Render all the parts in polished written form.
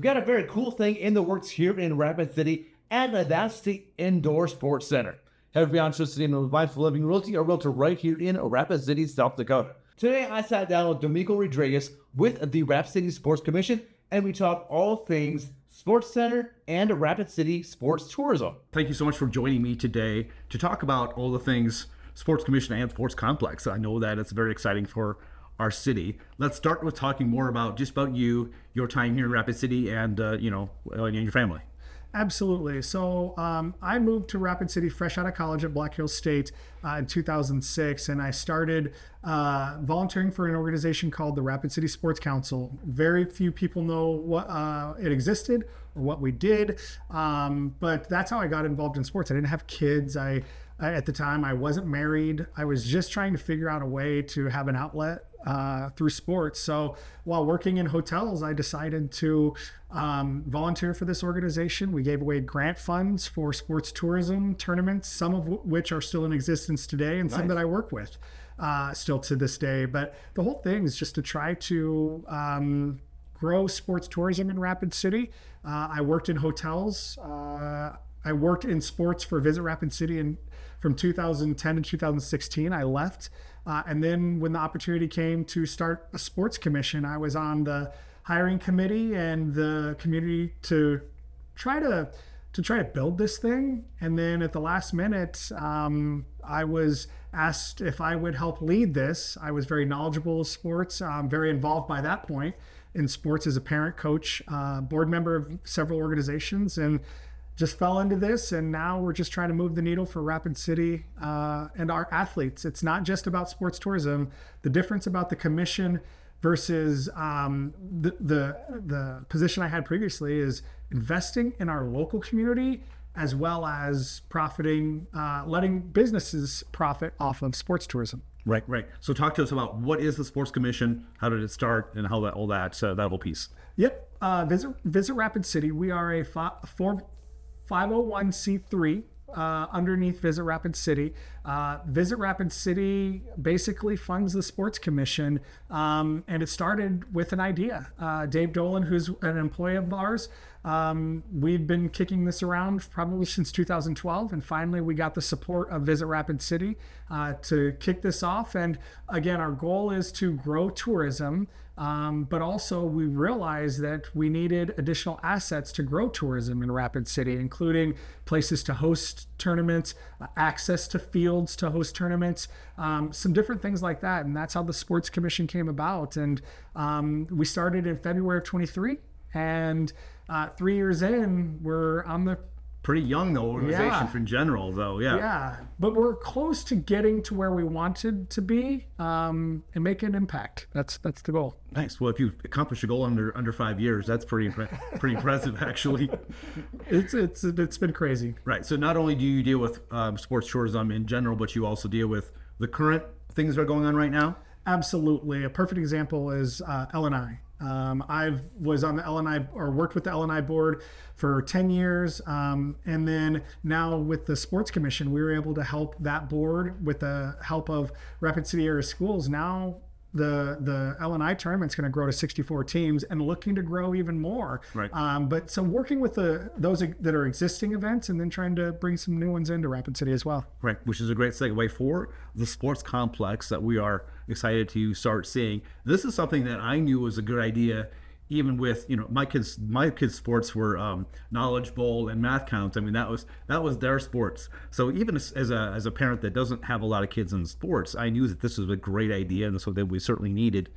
We got a very cool thing in the works here in Rapid City, and that's the Indoor Sports Center. Have you interested in mindful living realty or realtor right here in Rapid City, South Dakota? Today, I sat down with Domingo Rodriguez with the Rapid City Sports Commission, and we talked all things Sports Center and Rapid City Sports Tourism. Thank you so much for joining me today to talk about all the things Sports Commission and Sports Complex. I know that it's very exciting for our city. Let's start with talking more about just about you, your time here in Rapid City, and and your family. Absolutely. So I moved to Rapid City fresh out of college at Black Hills State in 2006, and I started volunteering for an organization called the Rapid City Sports Council. Very few people know what it existed or what we did, but that's how I got involved in sports. I didn't have kids. At the time, I wasn't married. I was just trying to figure out a way to have an outlet through sports. So while working in hotels, I decided to volunteer for this organization. We gave away grant funds for sports tourism tournaments, some of which are still in existence today, and some that I work with still to this day. But the whole thing is just to try to grow sports tourism in Rapid City. I worked in hotels. I worked in sports for Visit Rapid City, and from 2010 to 2016, I left. And then when the opportunity came to start a sports commission, I was on the hiring committee and the community to try to build this thing. And then at the last minute, I was asked if I would help lead this. I was very knowledgeable of sports, very involved by that point in sports as a parent, coach, board member of several organizations, and just fell into this. And now we're just trying to move the needle for Rapid City and our athletes. It's not just about sports tourism. The difference about the commission versus the position I had previously is investing in our local community, as well as profiting, letting businesses profit off of sports tourism. Right. So talk to us about what is the Sports Commission, how did it start, and how that whole piece. Yep. Visit Rapid City. We are a 501c3 underneath Visit Rapid City. Visit Rapid City basically funds the Sports Commission, and it started with an idea. Dave Dolan, who's an employee of ours, we've been kicking this around probably since 2012, and finally we got the support of Visit Rapid City to kick this off. And again, our goal is to grow tourism, but also we realized that we needed additional assets to grow tourism in Rapid City, including places to host tournaments, access to fields to host tournaments, some different things like that. And that's how the Sports Commission came about. And we started in February of 23, and 3 years in, we're on the pretty young organization in general, though. Yeah, but we're close to getting to where we wanted to be and make an impact. That's the goal. Nice. Well, if you accomplish a goal under 5 years, that's pretty impressive, actually. It's been crazy. Right. So not only do you deal with sports tourism in general, but you also deal with the current things that are going on right now. Absolutely. A perfect example is L&I. I was on the L&I or worked with the L&I board for 10 years. And then now with the Sports Commission, we were able to help that board with the help of Rapid City area schools. Now the L&I tournament's going to grow to 64 teams and looking to grow even more. Right. But so working with those that are existing events and then trying to bring some new ones into Rapid City as well. Right, which is a great segue for the sports complex that we are excited to start seeing. This is something that I knew was a good idea, even with my kids' sports were knowledge bowl and math counts. I mean, that was their sports. So even as a parent that doesn't have a lot of kids in sports, I knew that this was a great idea, and so that we certainly needed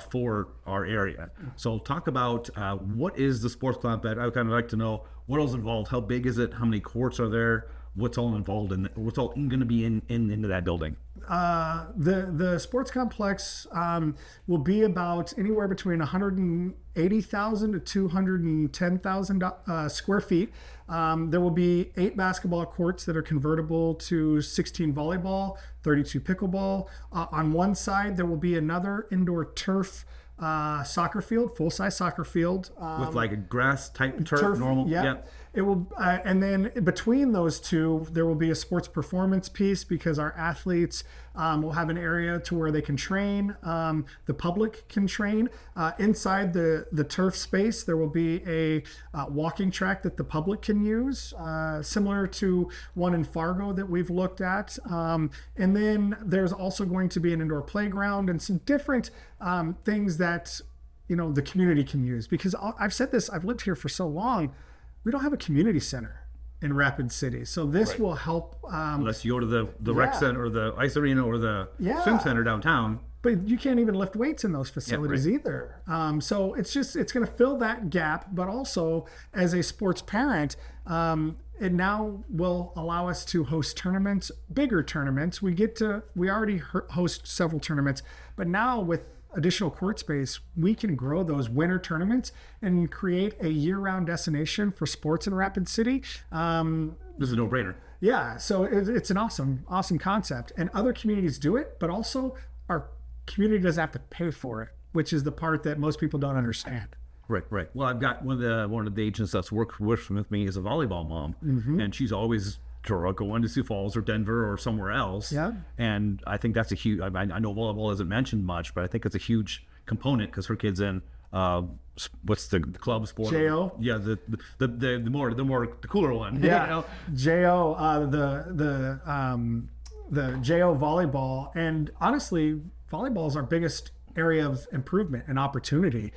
for our area. So talk about what is the sports club. I would kind of like to know what else involved. How big is it? How many courts are there? What's all involved in it? What's all going to be into that building? The sports complex will be about anywhere between 180,000 to 210,000 square feet. There will be 8 basketball courts that are convertible to 16 volleyball, 32 pickleball. On one side, there will be another indoor turf soccer field, full-size soccer field. With like a grass type turf, normal? Yeah. it will, and then between those two, there will be a sports performance piece because our athletes will have an area to where they can train. The public can train. Inside the turf space, there will be a walking track that the public can use, similar to one in Fargo that we've looked at. And then there's also going to be an indoor playground and some different things that the community can use. Because I've said this, I've lived here for so long, we don't have a community center in Rapid City. So this will help. Unless you go to the rec center or the ice arena or the swim center downtown. But you can't even lift weights in those facilities either. So it's going to fill that gap. But also, as a sports parent, it now will allow us to host tournaments, bigger tournaments. We already host several tournaments, but now with additional court space, we can grow those winter tournaments and create a year-round destination for sports in Rapid City. This is a no-brainer. Yeah, so it's an awesome concept. And other communities do it, but also our community doesn't have to pay for it, which is the part that most people don't understand. Right. Well, I've got one of the agents that's worked with me is a volleyball mom, and she's always going to Sioux Falls or Denver or somewhere else. Yeah. And I think that's a huge. I know volleyball isn't mentioned much, but I think it's a huge component because her kid's in what's the club sport? JO. Yeah, the cooler one. Yeah. JO. The JO volleyball, and honestly, volleyball is our biggest area of improvement and opportunity,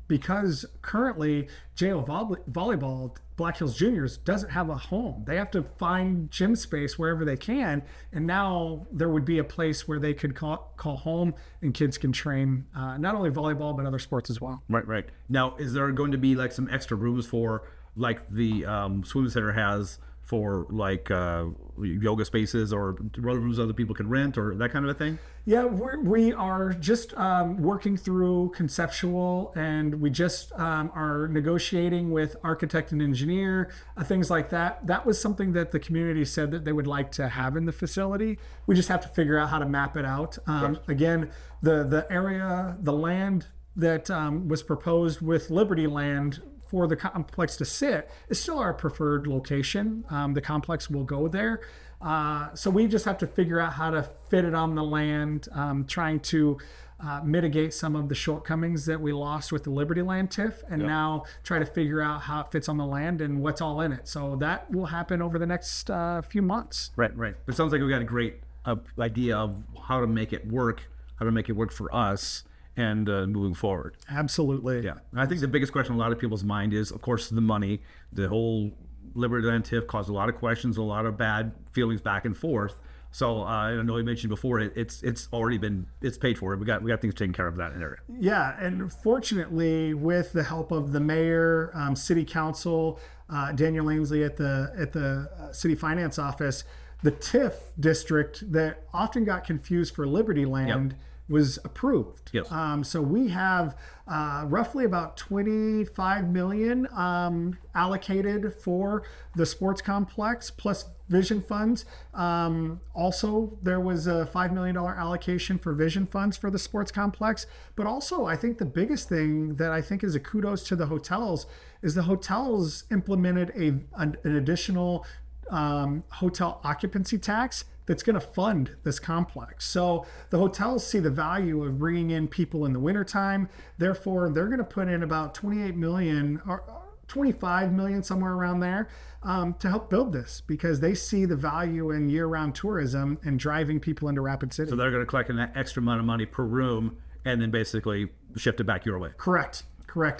because currently JO volleyball, Black Hills Juniors, doesn't have a home. They have to find gym space wherever they can, and now there would be a place where they could call home and kids can train not only volleyball but other sports as well. Right. Now, is there going to be like some extra rooms for like the swim center has for like yoga spaces or rooms other people can rent or that kind of a thing? Yeah, we are just working through conceptual, and we just are negotiating with architect and engineer, things like that. That was something that the community said that they would like to have in the facility. We just have to figure out how to map it out. Again, the area, the land that was proposed with Liberty Land for the complex to sit is still our preferred location. The complex will go there. So we just have to figure out how to fit it on the land, trying to mitigate some of the shortcomings that we lost with the Liberty Land TIF, and now try to figure out how it fits on the land and what's all in it. So that will happen over the next few months. Right. It sounds like we've got a great idea of how to make it work for us and moving forward. Absolutely. Yeah. And I think the biggest question on a lot of people's mind is, of course, the money. The whole Liberty Land TIF caused a lot of questions, a lot of bad feelings back and forth. So I know you mentioned before, it's paid for. We got things taken care of that area. Yeah, and fortunately, with the help of the mayor, city council, Daniel Ainsley at the city finance office, the TIF district that often got confused for Liberty Land was approved. Yes. So we have roughly about 25 million allocated for the sports complex plus vision funds. Also, there was a $5 million allocation for vision funds for the sports complex. But also, I think the biggest thing that I think is a kudos to the hotels is the hotels implemented an additional hotel occupancy tax that's going to fund this complex. So the hotels see the value of bringing in people in the wintertime. Therefore, they're going to put in about 28 million or 25 million, somewhere around there, to help build this, because they see the value in year-round tourism and driving people into Rapid City. So they're going to collect an extra amount of money per room and then basically shift it back your way. Correct.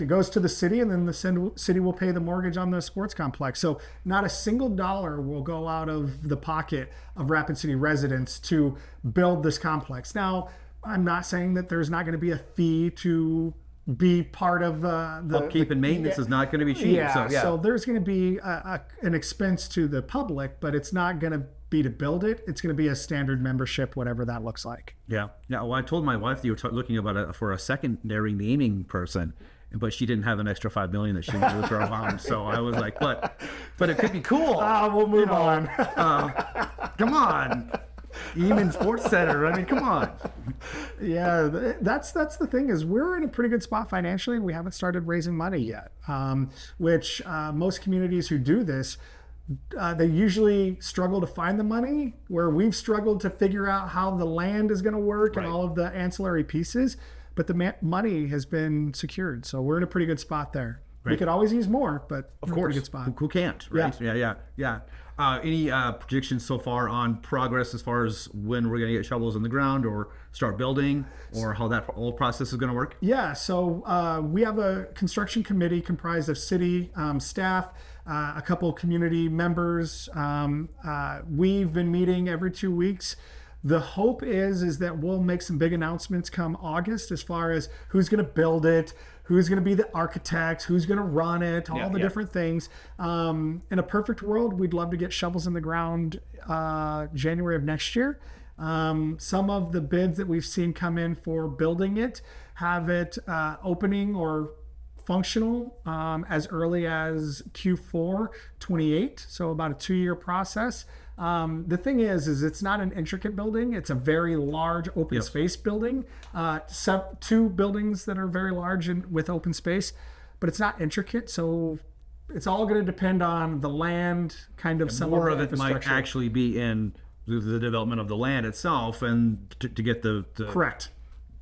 It goes to the city, and then the city will pay the mortgage on the sports complex. So not a single dollar will go out of the pocket of Rapid City residents to build this complex. Now, I'm not saying that there's not going to be a fee to be part of the upkeep and maintenance is not going to be cheap. So there's going to be an expense to the public, but it's not going to be to build it. It's going to be a standard membership, whatever that looks like. Yeah. Well, I told my wife that you were looking about for a secondary naming person, but she didn't have an extra $5 million that she wanted to throw around. So I was like, but it could be cool. We'll move on. Come on. Emond Sports Center. I mean, come on. Yeah, that's the thing is we're in a pretty good spot financially, and we haven't started raising money yet. Which most communities who do this, they usually struggle to find the money. Where we've struggled to figure out how the land is going to work and all of the ancillary pieces, but the money has been secured, so we're in a pretty good spot there. We could always use more, but Of course, good spot. who can't, right? Yeah. Any predictions so far on progress as far as when we're going to get shovels in the ground or start building, or how that whole process is going to work? Yeah, so we have a construction committee comprised of city staff, a couple community members. We've been meeting every 2 weeks. The hope is that we'll make some big announcements come August as far as who's going to build it, who's going to be the architects, who's going to run it, all the different things. In a perfect world, we'd love to get shovels in the ground January of next year. Some of the bids that we've seen come in for building it have it opening or functional as early as Q4 28, so about a 2-year process. The thing is it's not an intricate building. It's a very large open space building. 2 buildings that are very large and with open space, but it's not intricate. So it's all going to depend on the land, kind of some More of of the it might infrastructure. actually be in the development of the land itself, and to get the Correct.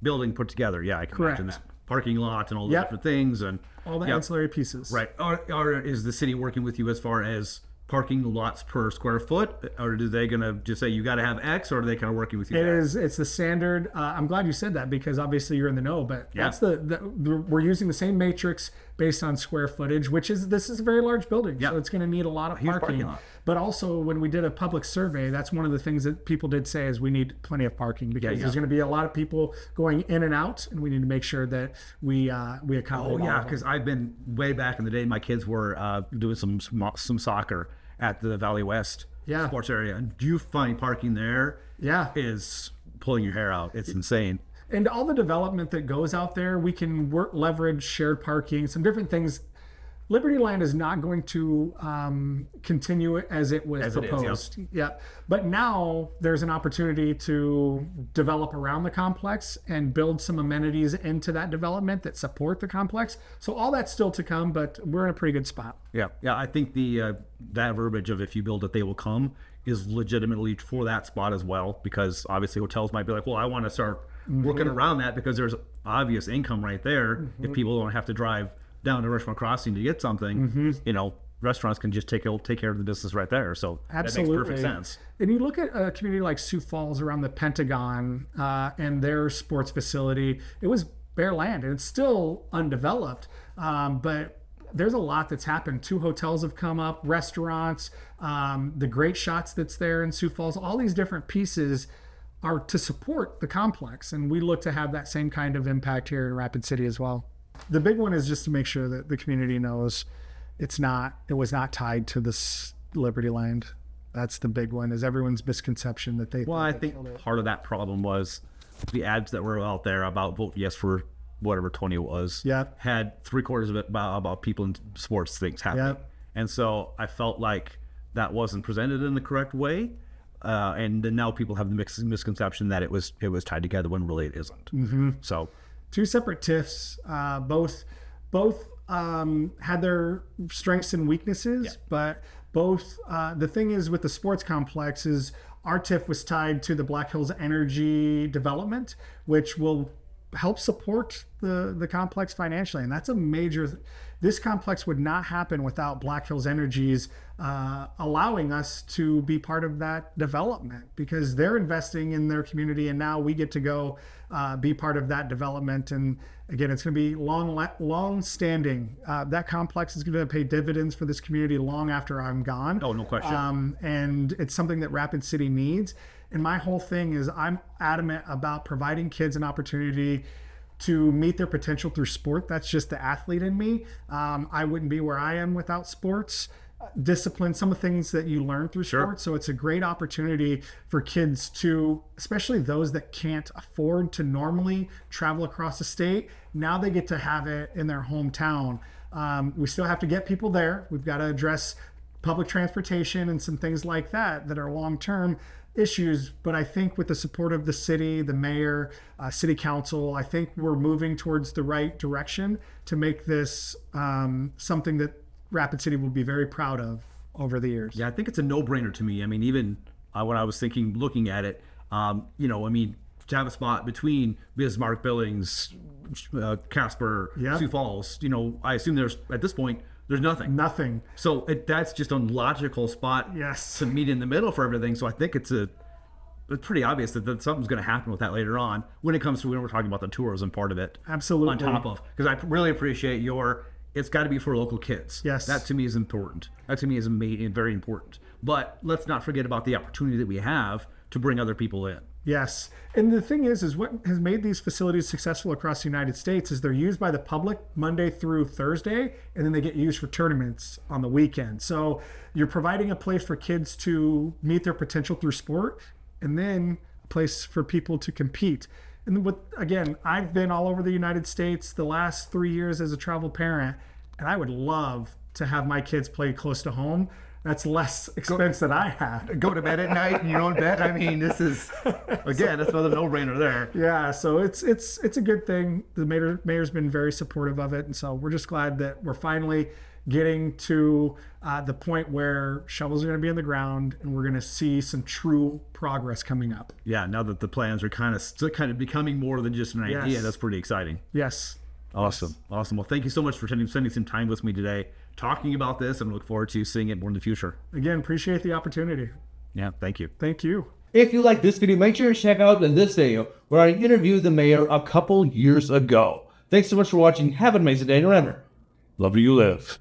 building put together. Yeah, I can Correct. imagine this parking lot and all the Yep. different things, and All the ancillary pieces. right. Or is the city working with you as far as parking lots per square foot, or do they gonna just say you got to have X, or are they kind of working with you? It's the standard. I'm glad you said that because obviously you're in the know, but that's we're using the same matrix based on square footage, this is a very large building. So it's going to need a lot of Huge parking. parking lot. But also when we did a public survey, that's one of the things that people did say is we need plenty of parking because there's going to be a lot of people going in and out, and we need to make sure that we accommodate Oh all yeah, of them. because I've been way back in the day. My kids were doing some soccer at the Valley West sports area, and do you find parking there? Yeah. Is pulling your hair out. It's insane. And all the development that goes out there, we can leverage shared parking, some different things. Liberty Land is not going to continue as it was proposed. But now there's an opportunity to develop around the complex and build some amenities into that development that support the complex. So all that's still to come, but we're in a pretty good spot. Yeah. I think that verbiage of "if you build it, they will come" is legitimately for that spot as well, because obviously hotels might be like, well, I want to start working around that because there's obvious income right there. If people don't have to drive down to Restaurant Crossing to get something, restaurants can just take care of the business right there. So Absolutely. that makes perfect sense. And you look at a community like Sioux Falls around the Pentagon and their sports facility, it was bare land and it's still undeveloped, but there's a lot that's happened. 2 hotels have come up, restaurants, the Great Shots that's there in Sioux Falls, all these different pieces are to support the complex. And we look to have that same kind of impact here in Rapid City as well. The big one is just to make sure that the community knows it was not tied to this Liberty Land. That's the big one, is everyone's misconception that they. Well, I think part of that problem was the ads that were out there about vote yes for whatever 20 it was. Had 3/4 of it about people in sports things happening. And so I felt like that wasn't presented in the correct way. And then now people have the misconception that it was tied together when really it isn't. So 2 separate TIFs, both had their strengths and weaknesses, but both, the thing is with the sports complex is our TIF was tied to the Black Hills Energy development, which will help support the complex financially. And that's a major, this complex would not happen without Black Hills Energy's allowing us to be part of that development, because they're investing in their community and now we get to go be part of that development. And again, it's going to be long standing. That complex is going to pay dividends for this community long after I'm gone. Oh, no question. And it's something that Rapid City needs. And my whole thing is I'm adamant about providing kids an opportunity to meet their potential through sport. That's just the athlete in me. I wouldn't be where I am without sports. Discipline, some of the things that you learn through sports. So it's a great opportunity for kids to, especially those that can't afford to normally travel across the state. Now they get to have it in their hometown. We still have to get people there. We've got to address public transportation and some things like that are long-term issues. But I think with the support of the city, the mayor, city council, I think we're moving towards the right direction to make this something that Rapid City will be very proud of over the years. Yeah, I think it's a no-brainer to me. I mean, even when I was looking at it, to have a spot between Bismarck, Billings, Casper, Yep. Sioux Falls, I assume at this point, there's nothing. Nothing. So that's just a logical spot Yes. to meet in the middle for everything. So I think it's pretty obvious that something's going to happen with that later on when we're talking about the tourism part of it. Absolutely. On top of, because I really appreciate it's got to be for local kids. Yes. That to me is important. That to me is very important. But let's not forget about the opportunity that we have to bring other people in. Yes. And the thing is what has made these facilities successful across the United States is they're used by the public Monday through Thursday, and then they get used for tournaments on the weekend. So you're providing a place for kids to meet their potential through sport, and then a place for people to compete. And again, I've been all over the United States the last 3 years as a travel parent, and I would love to have my kids play close to home. That's less expense than I have. Go to bed at night in your own bed. I mean, this is, again, that's another no-brainer there. Yeah, so it's a good thing. The mayor's been very supportive of it, and so we're just glad that we're finally getting to the point where shovels are going to be in the ground, and we're going to see some true progress coming up. Yeah, now that the plans are kind of becoming more than just an idea, Yes. that's pretty exciting. Yes. Awesome. Well, thank you so much for spending some time with me today, talking about this, and look forward to seeing it more in the future. Again, appreciate the opportunity. Yeah, thank you. Thank you. If you like this video, make sure to check out this video where I interviewed the mayor a couple years ago. Thanks so much for watching. Have an amazing day, and remember, love where you live.